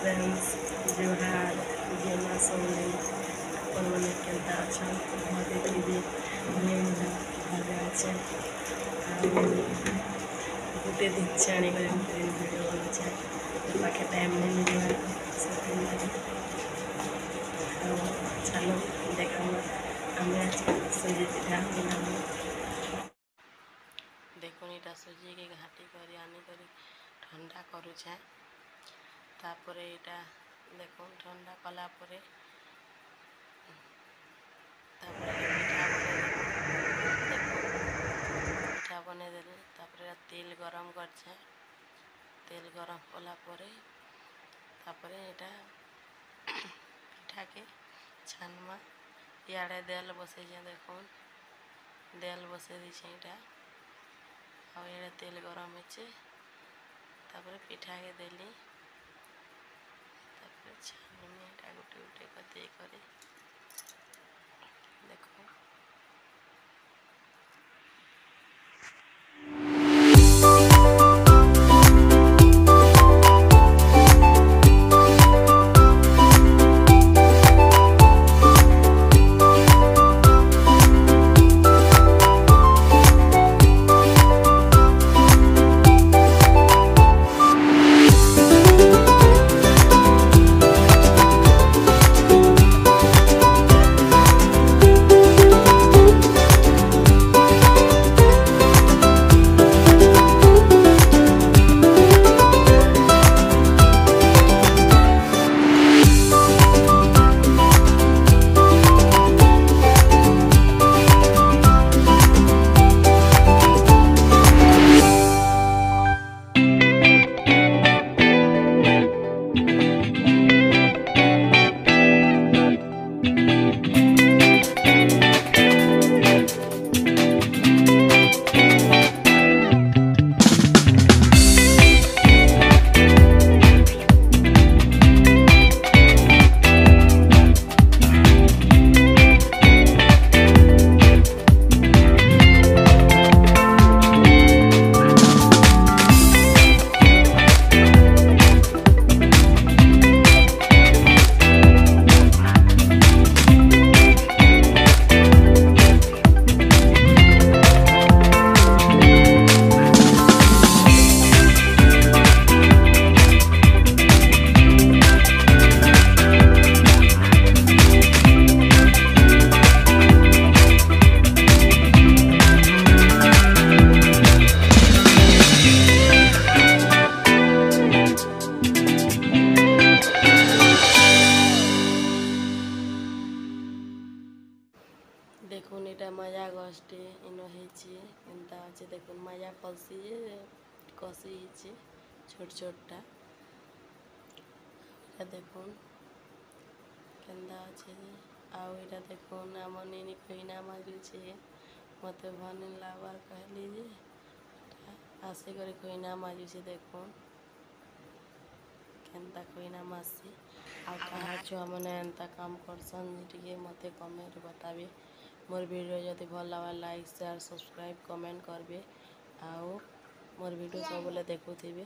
Friends जोहार जेमा सोनी अपन मैंने केन्ता अच्छा घरे थे घरे अच्छे गोटे दिन आने भिडियो बनाचे पाखे टाइम नहीं मिलवा चलो देखा आम आज सुजी पिठा बना देखो यहाँ सुजी के घाटी कर आनिक ठंडा करुचे तापर यहाँ देख ठंडा कलापर पिठा बनईदेली तेल गरम करछे तेल गरम कलापर यहाँ पिठा के छानमा इे देल बसई देख देल बसई दीछे यहाँ आड़े तेल गरम होचे पिठा के देली छानी गोटे गोटे कर देखो देखुन यहाँ मजा गछटे इन होता अच्छे देख मजा कलसी कसी छोट छोटा देखुन केन्दा अच्छे आईटा देखुन आम नी खईना माजुचे मत भनी लाबार कहली जे आसिक खईना माजुचे देखुन केन्ता खईना मासी आ छुआ मैंने एंता काम करसन टे मत कमेंट बताबे मोर वीडियो जदि भल लगा लाइक शेयर सब्सक्राइब कमेंट करबे आउ मोर वीडियो सब देखुथिबे।